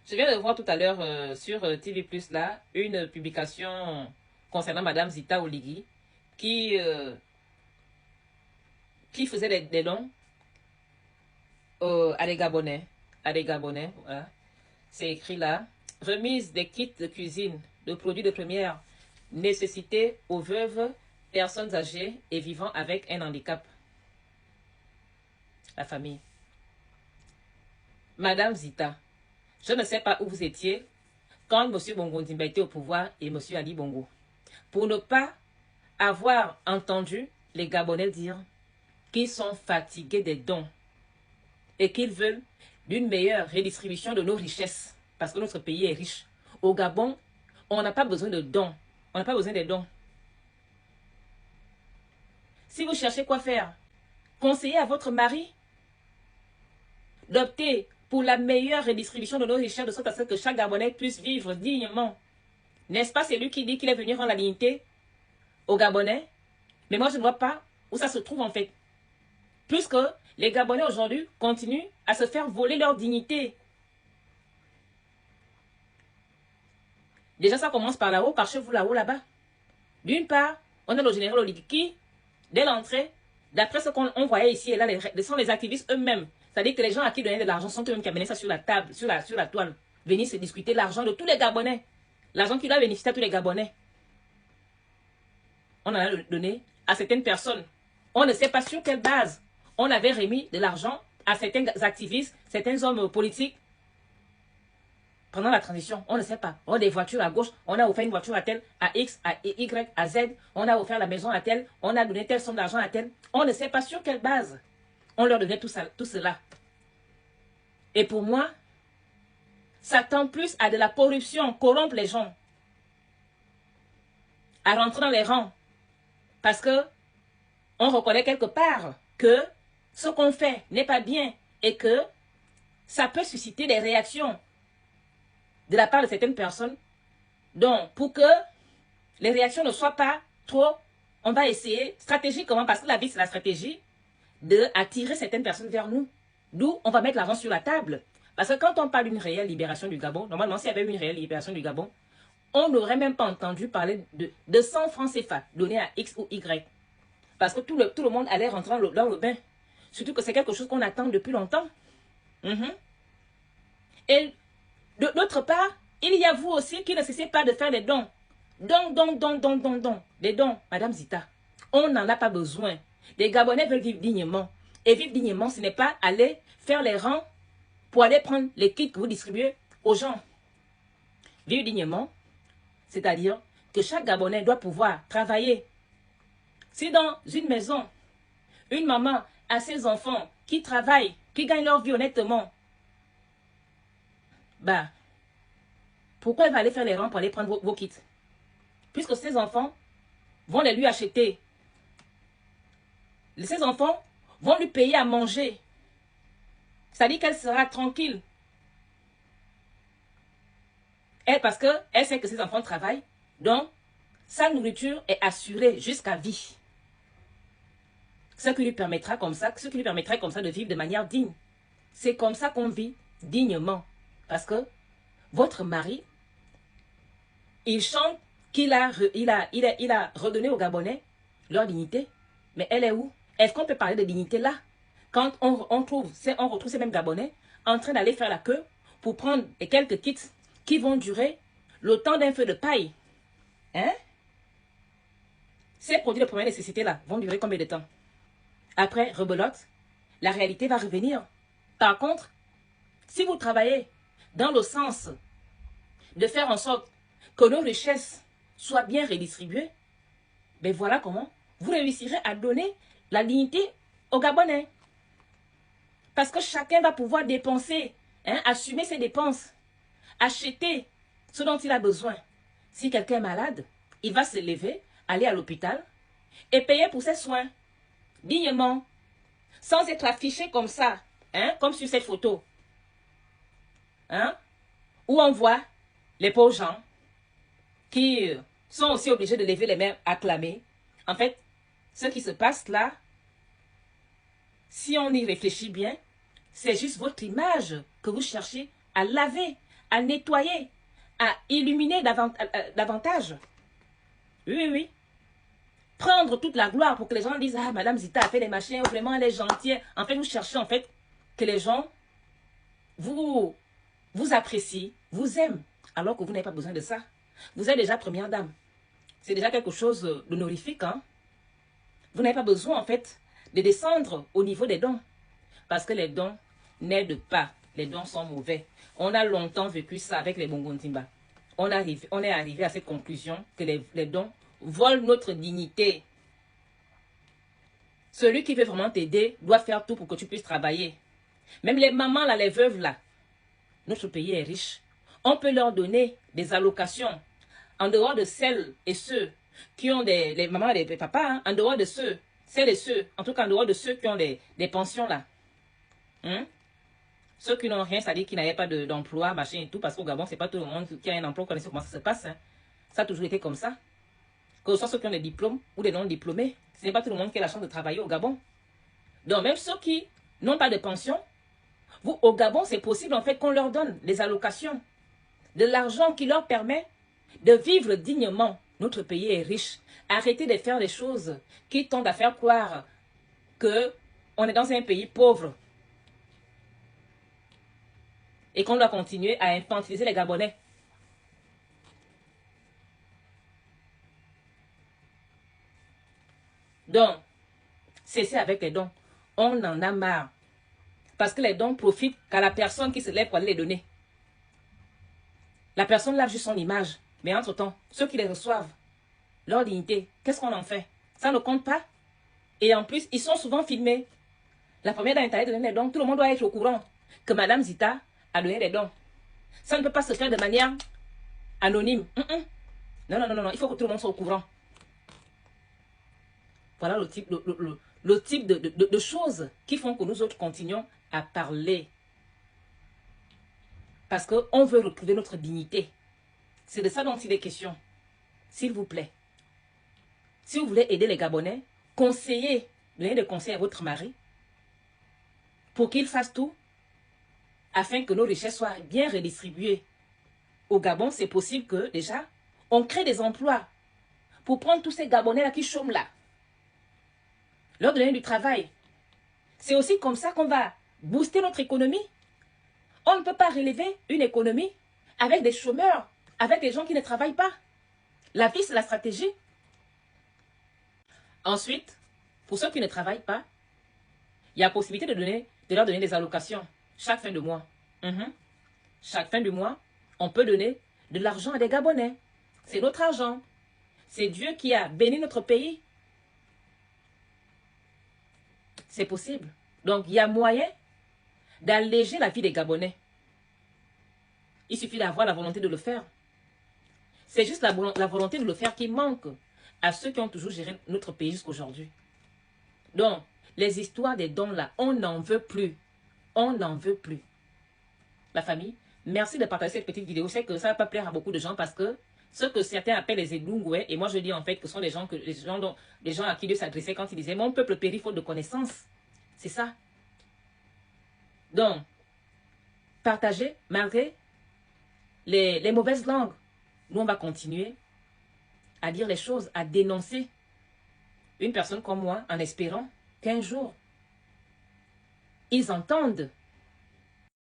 Je viens de voir tout à l'heure sur TV+, là, une publication concernant Madame Zita Oligui qui, qui faisait des dons à des Gabonais. Voilà. C'est écrit là. Remise des kits de cuisine, de produits de première nécessité aux veuves, personnes âgées et vivant avec un handicap. La famille. Madame Zita, je ne sais pas où vous étiez quand M. Bongo Ndimba était au pouvoir et M. Ali Bongo, pour ne pas avoir entendu les Gabonais dire qu'ils sont fatigués des dons et qu'ils veulent d'une meilleure redistribution de nos richesses, parce que notre pays est riche. Au Gabon, on n'a pas besoin de dons. On n'a pas besoin des dons. Si vous cherchez quoi faire, conseillez à votre mari d'opter pour la meilleure redistribution de nos richesses, de sorte à ce que chaque Gabonais puisse vivre dignement. N'est-ce pas celui qui dit qu'il est venu rendre la dignité aux Gabonais? Mais moi, je ne vois pas où ça se trouve en fait. Puisque les Gabonais aujourd'hui continuent à se faire voler leur dignité. Déjà, ça commence par là-haut, par chez vous là-haut, là-bas. D'une part, on a le général Oligui qui, dès l'entrée, d'après ce qu'on voyait ici et là, sont les activistes eux-mêmes. C'est-à-dire que les gens à qui donnaient de l'argent sont eux-mêmes qui amenaient ça sur la table, sur la toile. Venir se discuter l'argent de tous les Gabonais. L'argent qui doit bénéficier à tous les Gabonais. On en a donné à certaines personnes. On ne sait pas sur quelle base on avait remis de l'argent à certains activistes, certains hommes politiques. Pendant la transition, on ne sait pas. On a des voitures à gauche, on a offert une voiture à tel, à X, à Y, à Z. On a offert la maison à tel, on a donné telle somme d'argent à tel. On ne sait pas sur quelle base on leur donnait tout cela. Et pour moi, ça tend plus à de la corruption, corrompre les gens, à rentrer dans les rangs. Parce que on reconnaît quelque part que ce qu'on fait n'est pas bien et que ça peut susciter des réactions de la part de certaines personnes. Donc, pour que les réactions ne soient pas trop, on va essayer stratégiquement, parce que la vie c'est la stratégie, d'attirer certaines personnes vers nous. D'où on va mettre l'argent sur la table. Parce que quand on parle d'une réelle libération du Gabon, normalement s'il y avait une réelle libération du Gabon, on n'aurait même pas entendu parler de 100 francs CFA donnés à X ou Y. Parce que tout le monde allait rentrer dans le bain. Surtout que c'est quelque chose qu'on attend depuis longtemps. Et d'autre part, il y a vous aussi qui ne cessez pas de faire des dons. Des dons, Madame Zita. On n'en a pas besoin. Les Gabonais veulent vivre dignement. Et vivre dignement, ce n'est pas aller faire les rangs pour aller prendre les kits que vous distribuez aux gens. Vivre dignement, c'est-à-dire que chaque Gabonais doit pouvoir travailler. Si dans une maison, une maman a ses enfants qui travaillent, qui gagnent leur vie honnêtement, bah, pourquoi elle va aller faire les rangs pour aller prendre vos kits? Puisque ses enfants vont les lui acheter. Ses enfants vont lui payer à manger. C'est-à-dire qu'elle sera tranquille. Elle, parce qu'elle sait que ses enfants travaillent, donc sa nourriture est assurée jusqu'à vie. Ce qui lui permettra comme ça, de vivre de manière digne. C'est comme ça qu'on vit dignement. Parce que votre mari, il chante qu'il a redonné aux Gabonais leur dignité. Mais elle est où? Est-ce qu'on peut parler de dignité là? Quand on retrouve ces mêmes Gabonais en train d'aller faire la queue pour prendre les quelques kits qui vont durer le temps d'un feu de paille. Hein? Ces produits de première nécessité là vont durer combien de temps? Après, rebelote, la réalité va revenir. Par contre, si vous travaillez dans le sens de faire en sorte que nos richesses soient bien redistribuées, ben voilà comment vous réussirez à donner la dignité aux Gabonais. Parce que chacun va pouvoir dépenser, assumer ses dépenses, acheter ce dont il a besoin. Si quelqu'un est malade, il va se lever, aller à l'hôpital et payer pour ses soins, dignement, sans être affiché comme ça, comme sur cette photo. Où on voit les pauvres gens qui sont aussi obligés de lever les mains, acclamer. En fait, ce qui se passe là, si on y réfléchit bien, c'est juste votre image que vous cherchez à laver, à nettoyer, à illuminer davantage. Oui, oui, oui. Prendre toute la gloire pour que les gens disent, ah, Madame Zita a fait des machins, vraiment, elle est gentille. En fait, vous cherchez, en fait, que les gens vous apprécient, vous aiment, alors que vous n'avez pas besoin de ça. Vous êtes déjà première dame. C'est déjà quelque chose d'honorifique, hein. Vous n'avez pas besoin, en fait, de descendre au niveau des dons. Parce que les dons n'aident pas. Les dons sont mauvais. On a longtemps vécu ça avec les Bongontimba. On est arrivé à cette conclusion que les dons volent notre dignité. Celui qui veut vraiment t'aider doit faire tout pour que tu puisses travailler. Même les mamans, là, les veuves, là, notre pays est riche. On peut leur donner des allocations en dehors de celles et ceux qui ont les mamans et les papas, hein, en dehors de celles et ceux, en tout cas en dehors de ceux qui ont des pensions, là. Hein? Ceux qui n'ont rien, c'est-à-dire qui n'avaient pas d'emploi, machin et tout, parce qu'au Gabon, c'est pas tout le monde qui a un emploi, vous connaissez comment ça se passe. Hein? Ça a toujours été comme ça. Que ce soit ceux qui ont des diplômes ou des non-diplômés, ce n'est pas tout le monde qui a la chance de travailler au Gabon. Donc, même ceux qui n'ont pas de pension, vous, au Gabon, c'est possible en fait qu'on leur donne des allocations, de l'argent qui leur permet de vivre dignement. Notre pays est riche. Arrêtez de faire des choses qui tendent à faire croire qu'on est dans un pays pauvre et qu'on doit continuer à infantiliser les Gabonais. Donc, cessez avec les dons. On en a marre. Parce que les dons profitent qu'à la personne qui se lève pour aller les donner. La personne lave juste son image. Mais entre-temps, ceux qui les reçoivent, leur dignité, qu'est-ce qu'on en fait? Ça ne compte pas. Et en plus, ils sont souvent filmés. La première dame est allée donner des dons. Tout le monde doit être au courant que Madame Zita a donné des dons. Ça ne peut pas se faire de manière anonyme. Non, non, non, non. Il faut que tout le monde soit au courant. Voilà le type de choses qui font que nous autres continuons à parler. Parce qu'on veut retrouver notre dignité. C'est de ça dont il est question. S'il vous plaît. Si vous voulez aider les Gabonais, conseillez, donnez des conseils à votre mari pour qu'il fasse tout afin que nos richesses soient bien redistribuées. Au Gabon, c'est possible que déjà, on crée des emplois pour prendre tous ces Gabonais-là qui chôment là. Leur donner du travail. C'est aussi comme ça qu'on va booster notre économie. On ne peut pas relever une économie avec des chômeurs, avec des gens qui ne travaillent pas. La vie, c'est la stratégie. Ensuite, pour ceux qui ne travaillent pas, il y a possibilité de leur donner des allocations chaque fin de mois. Chaque fin de mois, on peut donner de l'argent à des Gabonais. C'est notre argent. C'est Dieu qui a béni notre pays. C'est possible. Donc, il y a moyen d'alléger la vie des Gabonais. Il suffit d'avoir la volonté de le faire. C'est juste la volonté de le faire qui manque à ceux qui ont toujours géré notre pays jusqu'à aujourd'hui. Donc, les histoires des dons là, on n'en veut plus. On n'en veut plus. La famille, merci de partager cette petite vidéo. Je sais que ça ne va pas plaire à beaucoup de gens parce que ce que certains appellent les Edungwe, et moi je dis en fait que ce sont les gens à qui Dieu s'adressait quand il disait « Mon peuple périt faute de connaissance ». C'est ça. Donc, partagez malgré les mauvaises langues. Nous, on va continuer à dire les choses, à dénoncer une personne comme moi en espérant qu'un jour, ils entendent